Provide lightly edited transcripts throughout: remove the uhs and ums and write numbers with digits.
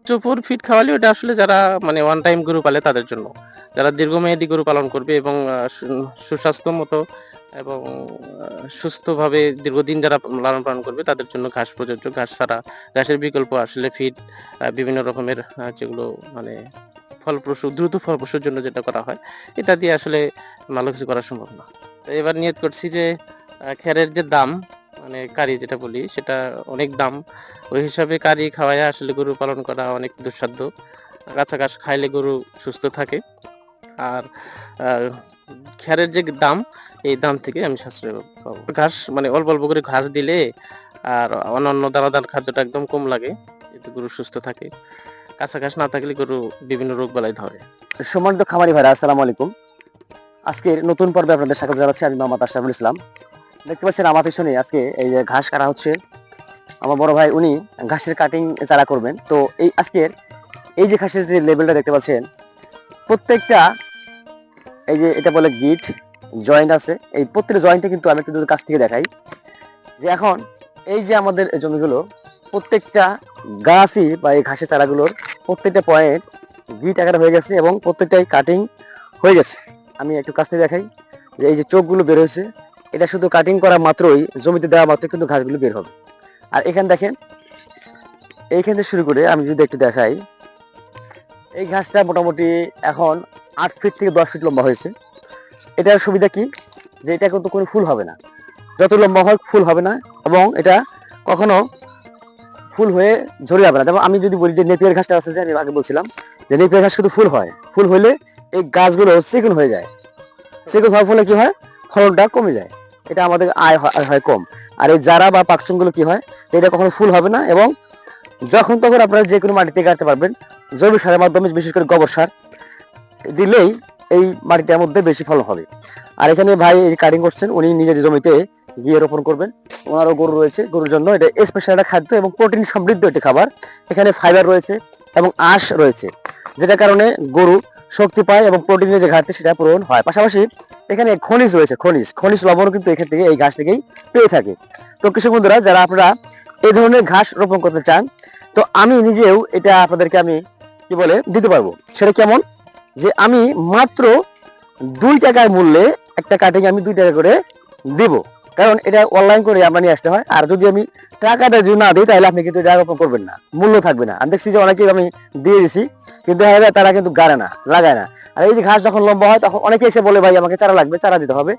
চোপড় ফিড খাওয়ালে ওটা আসলে যারা মানে ওয়ান টাইম গরু পালে তাদের জন্য। যারা দীর্ঘমেয়াদী গরু পালন করবে এবং সুস্বাস্থ্যমত এবং সুস্থভাবে দীর্ঘদিন যারা লালন-পালন করবে তাদের জন্য ঘাস প্রযোজ্য। ঘাস ছাড়া ঘাসের বিকল্প আসলে ফিড বিভিন্ন রকমের যেগুলো মানে ফলপ্রসূ দ্রুত ফলপ্রসূর জন্য যেটা করা হয়, এটা দিয়ে আসলে ভালো কিছু করা সম্ভব না। তো এবার নিয়ত করছি যে খ্যারের যে দাম মানে কারি যেটা বলি সেটা অনেক দাম। ওই হিসাবে কারি খাওয়াইয়া আসলে গরু পালন করা অনেক দুঃসাধ্য। কাঁচা ঘাস খাইলে গরু সুস্থ থাকে। আর আ খ্যারের যে দাম, এই দাম থেকে আমি সাশ্রয় পাবো। ঘাস মানে অল্প, অল্প করে ঘাস দিলে আর অন্যান্য দানাদার খাদ্যটা একদম কম লাগে। এতে গরু সুস্থ থাকে। কাঁচা ঘাস না থাকলে গরু বিভিন্ন রোগবালাই ধরে। সম্মানিত খামারি ভাইরা, আসসালামু আলাইকুম। আজকের নতুন পর্বে আপনাদের স্বাগত জানাচ্ছি। আমি মোহাম্মদ আশরাফুল ইসলাম। দেখতে পাচ্ছেন আমার পিছনে আজকে এই যে ঘাস কাটা হচ্ছে। আমার বড় ভাই উনি ঘাসের কাটিং চারা করবেন। তো এই আজকের এই যে ঘাসের যে লেভেলটা দেখতে পাচ্ছেন, প্রত্যেকটা এই যে এটা বলে গিট জয়েন্ট আছে। এই প্রত্যেকটা জয়েন্টে কিন্তু আমি একটু কাছ থেকে দেখাই যে এখন এই যে আমাদের জমিগুলো প্রত্যেকটা গাছই বা এই ঘাসের চারাগুলোর প্রত্যেকটা পয়েন্ট গিট আকারে হয়ে গেছে এবং প্রত্যেকটাই কাটিং হয়ে গেছে। আমি একটু কাছ থেকে দেখাই যে এই যে চোখগুলো বের হয়েছে, এটা শুধু কাটিং করা মাত্রই জমিতে দেওয়া মাত্রই কিন্তু ঘাসগুলো বের হবে। আর এখানে দেখেন, এইখান থেকে শুরু করে আমি যদি একটু দেখাই, এই ঘাসটা মোটামুটি এখন 8 ফিট থেকে 10 ফিট লম্বা হয়েছে। এটার সুবিধা কি, যে এটা কিন্তু কোনো ফুল হবে না, যত লম্বা হয় ফুল হবে না এবং এটা কখনো ফুল হয়ে ঝরে যাবে না। যেমন আমি যদি বলি যে নেপিয়ার ঘাসটা আছে, যে আমি আগে বলছিলাম যে নেপিয়ার ঘাস কিন্তু ফুল হয়, ফুল হইলে এই গাছগুলো চিকন হয়ে যায়। চিকন হওয়ার ফলে কি হয়, ফলনটা কমে যায়, এটা আমাদের আয় হয় কম। আর এই জারা বা পাকচুন গুলো কি হয়, এটা কখনো ফুল হবে না এবং যখন তখন আপনারা যে কোনো মাটিতে গাড়তে পারবেন। জৈব সারের মাধ্যমে, বিশেষ করে গোবর সার দিলেই এই মাটিটার মধ্যে বেশি ফলন হবে। আর এখানে ভাই কাটিং করছেন, উনি নিজের জমিতে গিয়ে রোপণ করবেন। ওনারও গরু রয়েছে, গরুর জন্য এটা স্পেশাল একটা খাদ্য এবং প্রোটিন সমৃদ্ধ একটি খাবার। এখানে ফাইবার রয়েছে এবং আঁশ রয়েছে, যেটার কারণে গরু শক্তি পায় এবং প্রোটিনের যে ঘাটতি সেটা পূরণ হয়। পাশাপাশি এখানে খনিজ রয়েছে, খনিজ লবণও কিন্তু এখান থেকে এই ঘাস থেকেই পেয়ে থাকে। তো কৃষক বন্ধুরা, যারা আপনারা এই ধরনের ঘাস রোপণ করতে চান, তো আমি নিজেও এটা আপনাদেরকে আমি কি বলে দিতে পারবো। সেটা কেমন, যে আমি মাত্র 2 টাকার মূল্যে একটা কাটিং আমি 2 টাকা করে দিব। কারণ এটা অনলাইন করে আমরা নিয়ে আসতে হয়। আর যদি আমি টাকাটা যদি না দিই, তাহলে আপনি কিন্তু এটা রোপণ করবেন না, মূল্য থাকবে না। আমি দেখছি যে অনেকেই আমি দিয়ে দিছি, কিন্তু তারা কিন্তু গাড়ে না, লাগায় না। আর এই যে ঘাস যখন লম্বা হয়, তখন অনেকে এসে বলে ভাই আমাকে চারা লাগবে, চারা দিতে হবে।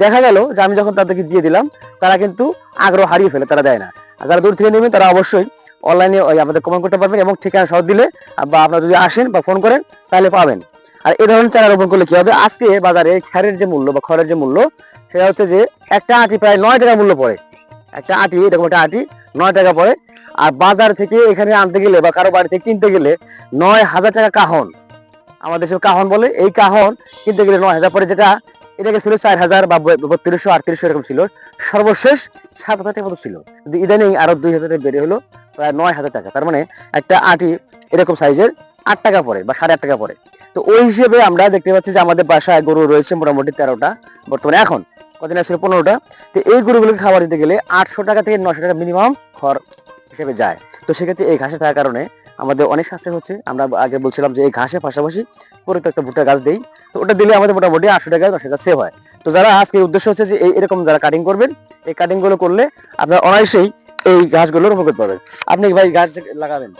দেখা গেল যে আমি যখন তাদেরকে দিয়ে দিলাম, তারা কিন্তু আগ্রহ হারিয়ে ফেলে, তারা দেয় না। আর যারা দূর থেকে নেবেন তারা অবশ্যই অনলাইনে আমাদের কমেন্ট করতে পারবেন এবং ঠিকানা সহ দিলে বা আপনারা যদি আসেন বা ফোন করেন তাহলে পাবেন। আর এই ধরনের চারা রোপণ করলে কি হবে, আজকে বাজারে খ্যারের যে মূল্য বা খড়ের যে মূল্য, সেটা হচ্ছে যে একটা আটি প্রায় 9 টাকা মূল্য পড়ে। একটা আটি, এরকম একটা আটি 9 টাকা পড়ে। আর বাজার থেকে এখানে আনতে গেলে বা কারো বাড়ি থেকে কিনতে গেলে 9,000 টাকা কাহন, আমাদের দেশে কাহন বলে, এই কাহন কিনতে গেলে 9,000 পরে, যেটা এটাকে ছিল 4,000 বা 3200 3800 এরকম ছিল। সর্বশেষ 7,000 টাকা মতো ছিল, কিন্তু ইদানিং আরো 2,000 টাকা বেড়ে হলো প্রায় 9,000 টাকা। তার মানে একটা আটি এরকম সাইজের 8 টাকা পড়ে বা 8.5 টাকা পড়ে। তো ওই হিসেবে আমরা দেখতে পাচ্ছি যে আমাদের বাসায় গরু রয়েছে মোটামুটি 13টা, বর্তমানে এখন কদিন আসলে 15টা। তো এই গরুগুলোকে খাবার দিতে গেলে 800 টাকা থেকে 900 টাকা মিনিমাম খড় হিসেবে যায়। তো সেক্ষেত্রে এই ঘাসে থাকার কারণে আমাদের অনেক সাশ্রয় হচ্ছে। আমরা আগে বলছিলাম যে এই ঘাসের পাশাপাশি পরে তো একটা ভুট্টা গাছ দেই, তো ওটা দিলে আমাদের মোটামুটি 800 টাকা 10 টাকা সেভ হয়। তো যারা আজকের উদ্দেশ্য হচ্ছে যে এরকম যারা কাটিং করবেন, এই কাটিং গুলো করলে আপনারা অনায়াসেই এই ঘাসগুলো রোপণ করতে পারবেন। আপনি ভাই গাছ লাগাবেন,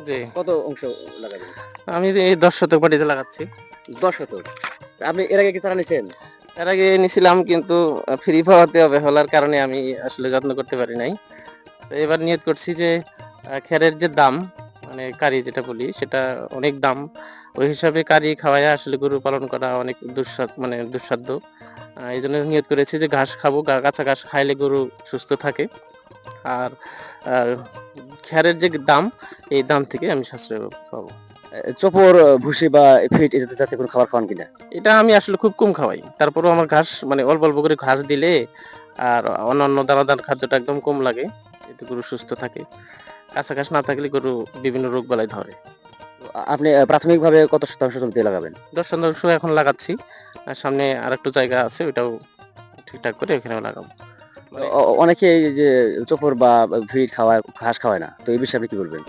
জি। কত অংশ লাগাবেন? আমি এই ১০ শতক মাটিতে লাগাচ্ছি। 10 শতক। আপনি এর আগে কি চারা নিছেন? এর আগে নিছিলাম কিন্তু ফ্রি পাওয়াতে অবহেলার কারণে আমি আসলে যত্ন করতে পারি নাই। তো এবার নিয়ত করছি যে খ্যারের যে দাম মানে কারি যেটা বলি সেটা অনেক দাম। ওই হিসাবে কারি খাওয়াইয়া আসলে গরু পালন করা অনেক মানে দুঃসাধ্য। এইজন্য নিয়ত করেছি যে ঘাস খাবো। কাঁচা ঘাস খাইলে গরু সুস্থ থাকে। আর আ খ্যারের যে দাম, এই দাম থেকে আমি সাশ্রয় পাবো। চোপর, ভুসি বা ফিট এটা জাতীয় কোনো খাবার খাওয়ান কিনা? এটা আমি আসলে খুব কম খাওয়াই। তারপরেও আমার ঘাস মানে অল্প, অল্প করে ঘাস দিলে আর অন্যান্য দানাদার খাদ্যটা একদম কম লাগে। এতে গরু সুস্থ থাকে। কাঁচা ঘাস না থাকলে গরু বিভিন্ন রোগবালাই ধরে। তো আপনি প্রাথমিকভাবে কত শতাংশ জমিতে লাগাবেন? ১০ শতাংশ এখন লাগাচ্ছি। আর সামনে আরেকটু জায়গা আছে, ওইটাও ঠিকঠাক করে ওখানেও লাগাবো। মানে অনেকে এই যে চোপড় বা ফিড খাওয়ায়, ঘাস খাওয়ায় না। তো এই বিষয়ে আপনি কি বলবেন?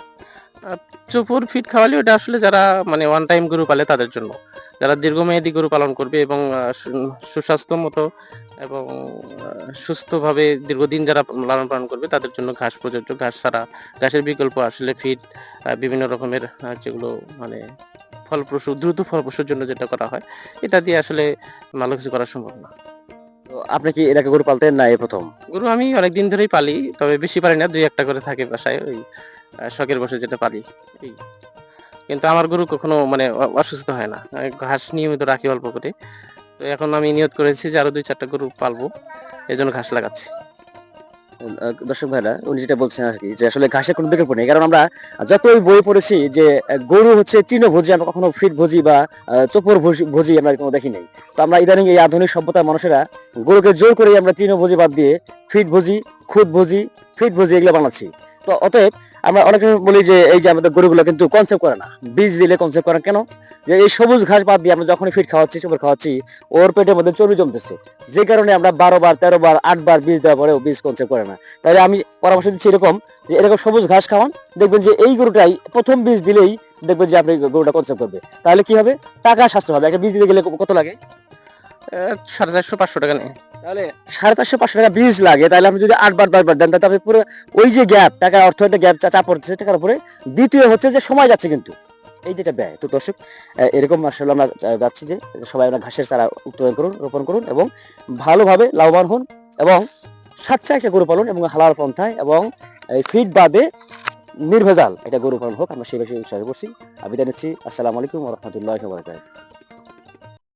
চোপড় ফিড খাওয়ালে ওটা আসলে যারা মানে ওয়ান টাইম গরু পালে তাদের জন্য। যারা দীর্ঘমেয়াদী গরু পালন করবে এবং সুস্বাস্থ্যমত এবং সুস্থভাবে দীর্ঘদিন যারা লালন পালন করবে তাদের জন্য ঘাস প্রযোজ্য। ঘাস ছাড়া ঘাসের বিকল্প আসলে ফিড বিভিন্ন রকমের যেগুলো মানে ফলপ্রসূ দ্রুত ফলপ্রসূর জন্য যেটা করা হয়, এটা দিয়ে আসলে ভালো কিছু করা সম্ভব না। তো আপনি কি এর আগে গরু পালতেন না এই প্রথম? গরু আমি অনেকদিন ধরেই পালি। তবে বেশি পালি না। ২-১ টা করে থাকে বাসায়। ওই শখের বশে যেটা পালি এই। কিন্তু আমার গরু কখনো মানে অসুস্থ হয় না। ঘাস নিয়মিত রাখি অল্প করে। তো এখন আমি নিয়ত করেছি যে আরো ২-৪ টা গরু পালবো। এজন্য ঘাস লাগাচ্ছি। দর্শক ভাইরা উনি যেটা বলছেন আরকি যে আসলে ঘাসের কোনো বিকল্প নেই। কারণ আমরা যতই বই পড়েছি যে গরু হচ্ছে তৃণভোজী, আমরা কখনো ফিটভোজী বা চোপড় ভোজী আমরা কোনো দেখি নাই। তো আমরা ইদানিং এই আধুনিক সভ্যতার মানুষেরা গরুকে জোর করেই আমরা তৃণভোজী বাদ দিয়ে ফিটভোজী, খুদভোজী, ফিটভোজী এগুলো বানাচ্ছি। তো অতএব আমরা অনেক সময় বলি যে এই যে আমাদের গরুগুলো কিন্তু কনসেপ্ট করে না। বীজ দিলে কনসেপ্ট করে না কেন? যে এই সবুজ ঘাস বাদ দিয়ে আমরা যখনই ফিট খাওয়াচ্ছি, চোপড় খাওয়াচ্ছি, ওর পেটের মধ্যে চর্বি জমতেছে। যে কারণে আমরা ১২ বার, ১৩ বার, ৮ বার বীজ দেওয়ার পরেও বীজ কনসেপ্ট করে না। তাহলে আমি পরামর্শ দিচ্ছি এরকম যে এরকম সবুজ ঘাস খাওয়ান, দেখবেন যে এই গরুটাই প্রথম বীজ দিলেই দেখবেন যে আপনি গরুটা কনসেপ্ট করবে। তাহলে কি হবে? টাকা সাশ্রয় হবে। একটা বীজ দিতে গেলে কত লাগে? ৪৫০-৫০০ টাকা নেয়। তাহলে 450-500 টাকা বীজ লাগে। তাহলে আপনি যদি ৮ বার 10 বার দেন তাহলে আপনি পুরো ওই যে গ্যাপ, টাকা অর্থ একটা গ্যাপ চাপ পড়তেছে টাকার উপরে। দ্বিতীয় হচ্ছে যে সময় যাচ্ছে কিন্তু। এই যেটা ব্যয়। তো দর্শক এরকম আসলে আমরা যাচ্ছি যে সবাই আমরা ঘাসের চারা উৎপাদন করুন, রোপণ করুন এবং ভালোভাবে লাভবান হন এবং স্বাচ্ছা একটা গরু পালন এবং হালাল পন্থায় এবং এই ফিড বাদে নির্ভেজাল এটা গরু পালন হোক, আমরা সেই বিষয়ে উৎসাহ করছি। বিদায় নিচ্ছি। আসসালামু আলাইকুম ওয়া রাহমাতুল্লাহি ওয়া বারাকাতুহু।